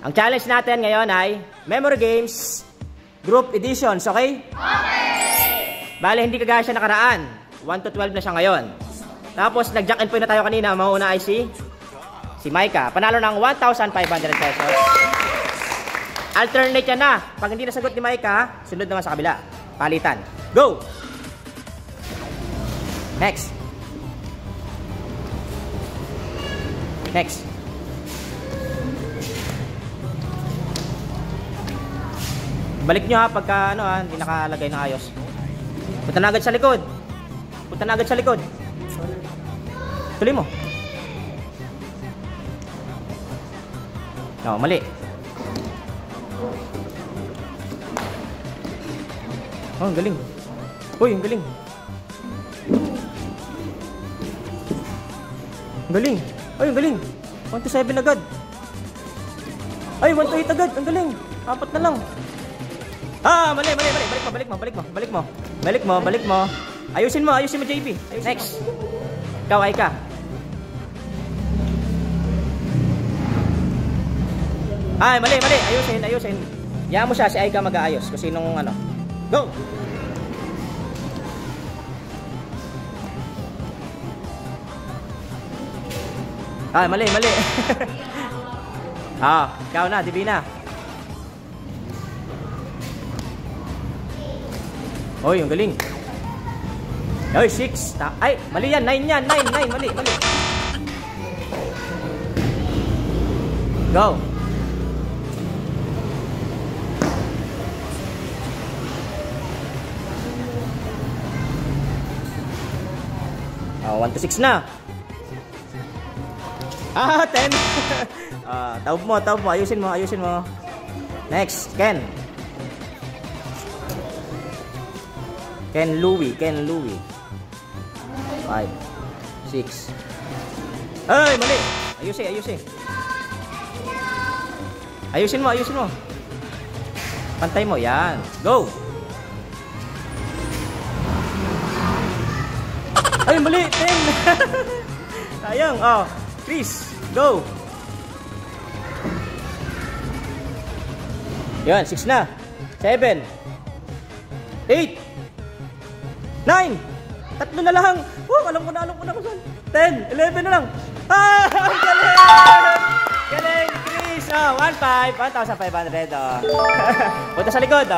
Ang challenge natin ngayon ay Memory Games Group Editions, okay? Okay! Bale, hindi kagaya siya nakaraan. 1 to 12 na siya ngayon. Tapos, nag-jack and point na tayo kanina. Mauna ay si Micah. Panalo ng 1,500 pesos. Alternate yan na. Pag hindi nasagot ni Micah, sunod naman sa kabila. Palitan. Go! Next. Next. Balik nyo ha pagka hindi nakalagay na ayos. Punta na agad sa likod. Punta na agad sa likod. Tuloy mo. No, mali. Oh, ang galing. Uy, ang galing. Ang galing. Ay, ang galing. 1 to 7 agad. Ay, 1 to 8 agad. Ang galing. 4 na lang. Mali. Balik mo. Ayusin mo, JP. Next. Ikaw, Aika. Ay, mali. Ayusin. Hayaan mo siya, si Aika mag-aayos. Kung sinong Go! Ay, mali. Ikaw na, Divina. Oy, ang galing. Oy, 6. Ay, mali yan. 9 yan. 9. Mali. Go. Oh, 1 to 6 na. 10. Taob mo. Ayusin mo. Next, Ken. Ken Louie. 5, 6. Ay, mali. Ayusin. Ayusin mo. Pantay mo, yan. Go. Ay, mali. 10. Sayang. Chris, go. Yan, 6 na. 7. 8. 9! 3 na lang! Alam ko na kung saan. 10! 11 na lang! Galing! Galing, Chris! 1,500. Punta sa likod,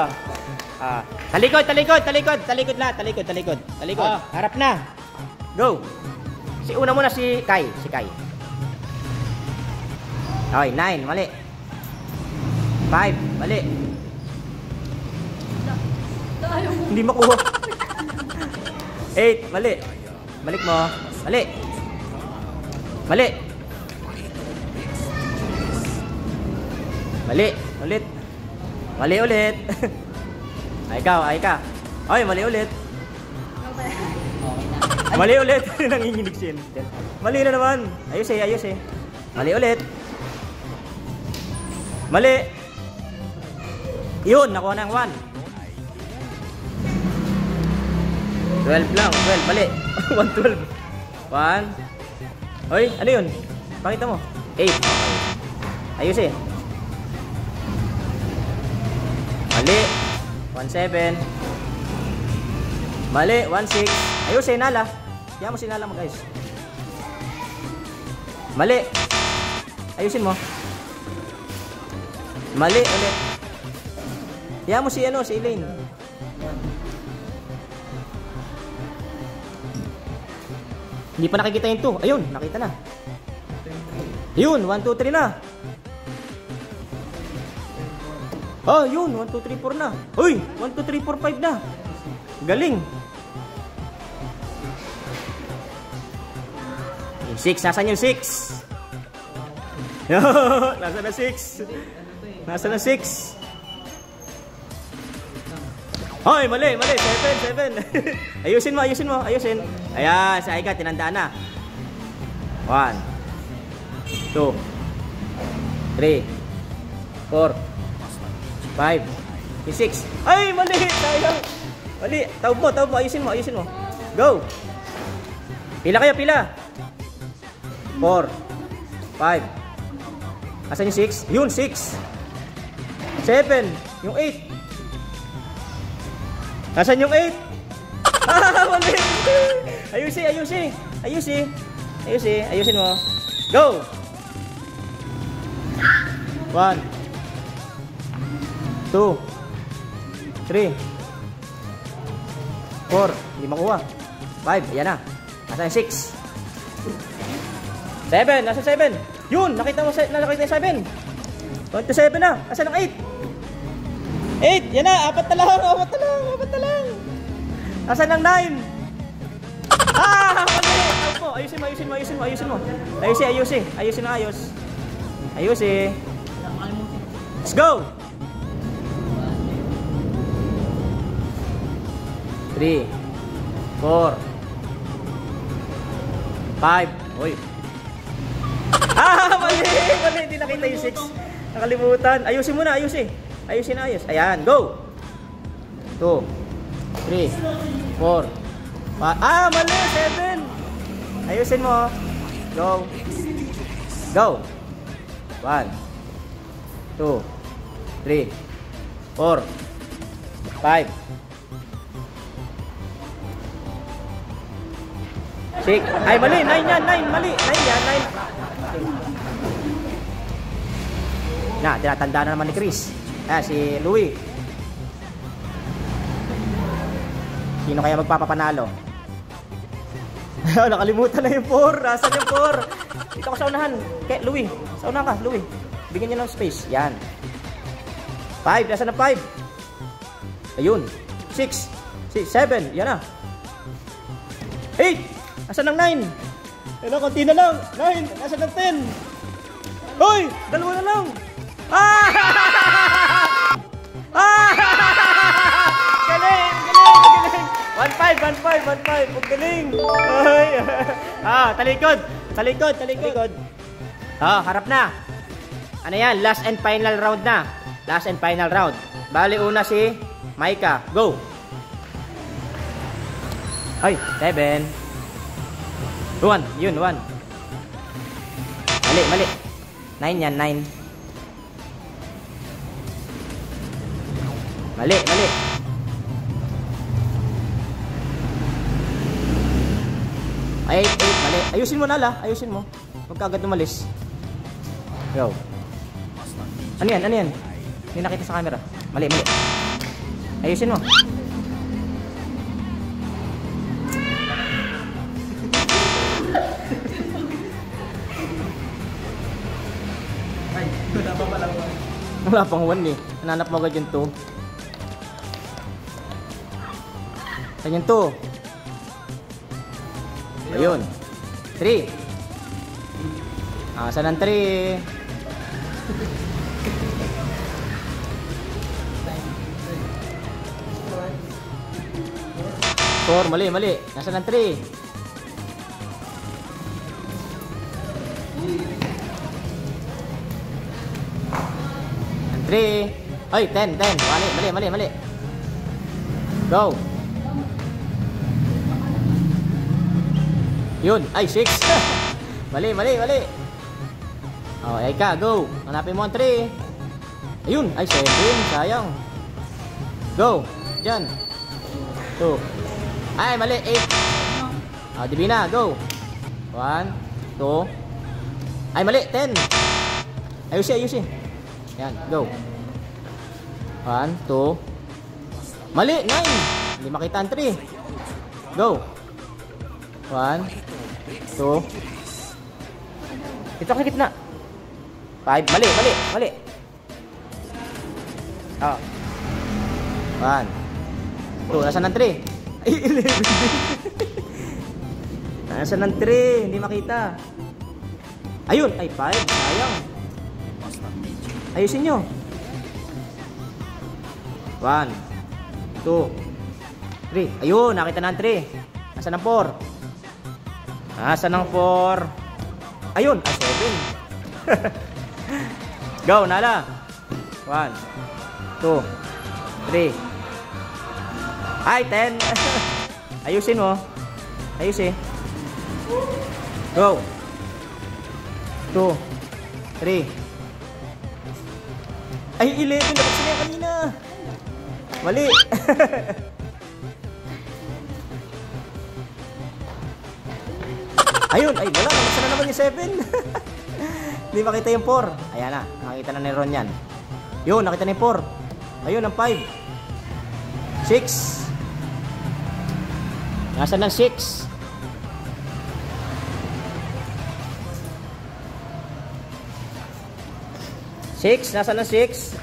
Talikod. Harap na. Go! Una muna si Kai. Okay, 9. Mali. 5. Mali. Hindi makuha. 8, mali. Balik mo. Mali. Ulit. Mali ulit. Ay ka. Ay, mali ulit. Mali ulit. Nanginginig siya. Mali na naman. Ayos eh. Mali ulit. Mali. Yun, nakuha ng 1. 12 lang. 12. Mali. 112. 1. Hoy, ano yun? Pakita mo. 8. Ayos eh. Mali. 1-7. Mali. 1-6. Ayos eh, Nala. Kaya mo si Nala mag-ayos. Mali. Ayusin mo. Mali ulit. Kaya mo si Elaine. Hindi pa nakikita yung 2. Ayun, nakita na. Ayun, 1, 2, 3 na. Yun, 1, 2, 3, 4 na. Uy, 1, 2, 3, 4, 5 na. Galing. 6, nasan yung 6? Nasa na 6? Hoy, mali. 7. Ayusin mo. Ayan, sa Aika, tinandaan na. 1, 2, 3, 4, 5, 6. Ay, mali. Sayang. Mali. Taob mo. Ayusin mo. Go. Pila kayo. 4, 5, Asan yung 6? Yun, 6. 7. Yung 8. Asan yung 8? Mali. Ayusin mo. Go! 1 2 3 4. Hindi makuha. 5. Ayan na. Asan yung 6? 7. Nasa 7? Yun! Nakita yung 7. 27 na. Asan ang 8? 8. Yan na. 4 na lang. Asan ang 9? Mali! Ayusin mo. Ayusin. Let's go! 3 4 5. Uy. Mali! Hindi nakita yung 6. Nakalimutan. Ayusin mo na. Ayusin. Ayan. Go! 2 3 4 5. Mali! 7. Ayusin mo. Go! 1 2 3 4 5 6. Ay, mali. 9 yan. 9. Mali. 9 yan. 9. Na, tinatanda na naman ni Chris. Si Louie. Sino kaya magpapapanalo? Nakalimutan na yung 4. Nasaan yung 4? Dito ka sa unahan. Okay, Louie. Sa unahan ka, Louie. Bigyan niyo ng space. Yan. 5. Nasaan na 5? Ayun. 6. 7. Yan na. 8. Nasaan ang 9? Ano, konti na lang. 9. Nasaan ang 10? Hoy! 2 na lang. Galing! 1-5. Ang galing. Talikod. Harap na. Ano yan? Last and final round na. Bali una si Maika. Go! Ay, 7. 1. Yun, 1. Mali. 9 yan, 9. Mali. Ay, 8. Mali. Ayusin mo na la. Huwag ka agad umalis. Go. Ano yan? Hindi nakita sa camera. Mali. Ayusin mo. Wala pang 1 eh. Nananap mo agad yung 2. Saan yung 2? Ayun. 3. Saan ang 3? 4. Mali. Nasaan ang 3? 3. Ay, 10. Mali. Go. Yun. Ay, 6. Mali. Ay ka, go. Hanapin mo ang 3. Ayun. Ay, 7. Sayang. Go. Diyan. 2. Ay, mali. 8. Divina, go. 1, 2. Ay, mali. 10. Ayusin. Yan, go. 1, 2. Mali, 9. Hindi makita ang 3. Go. 1, 2. Ito ka gitna. 5. Mali. 1, 2. Nasaan ang 3? Ay, 11. Nasaan ang 3? Hindi makita. Ayun. Ay, 5. Sayang. Ayusin nyo. 1, 2, 3. Ayun, nakita na ang 3. Nasaan ang 4? Nasaan ang 4? Ayun, 7. Go, Nala. 1, 2, 3. Ay, 10. Ayusin mo. Go. 2, 3, Ay, 11. Dapat sila yan kanina. Mali. Ayun, ay wala. Nasa na naman yung 7. Hindi makita yung 4. Ayan na. Nakita na ni Ron yan. Yun, nakita na yung 4. Ayun, ang 5. 6. Nasaan ang 6? Nasaan ang 6?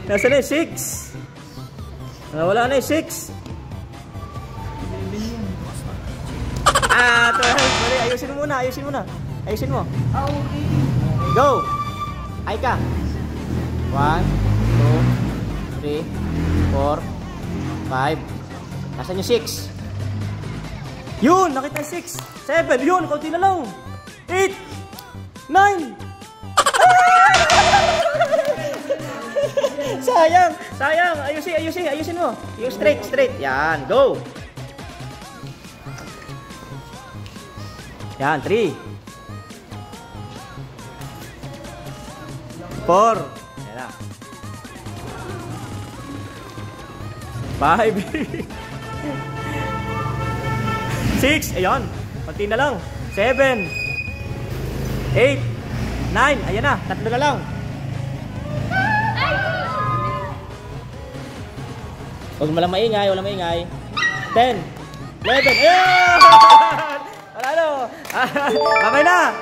Nasaan na yung 6? Wala na yung 6. Ah, 12. Mali, ayusin mo muna, ayusin mo na. Ayusin mo. Okay. Go! Ay ka. 1, 2, 3, 4, 5. Nasaan yung 6? Yun! Nakita yung 6. 7. Yun! Kaunti na lang. 8. 9. Sayang! Sayang! Ayusin mo. Yung straight. Yan. Go! Yan. 3. 4. Yan na. 5. 6. Ayan. Pati na lang. 7. 8. 9. Ayan na. 3 na lang. Huwag mo lang maingay. Walang maingay. 10. 11. Ayan! Panalo! Okay na!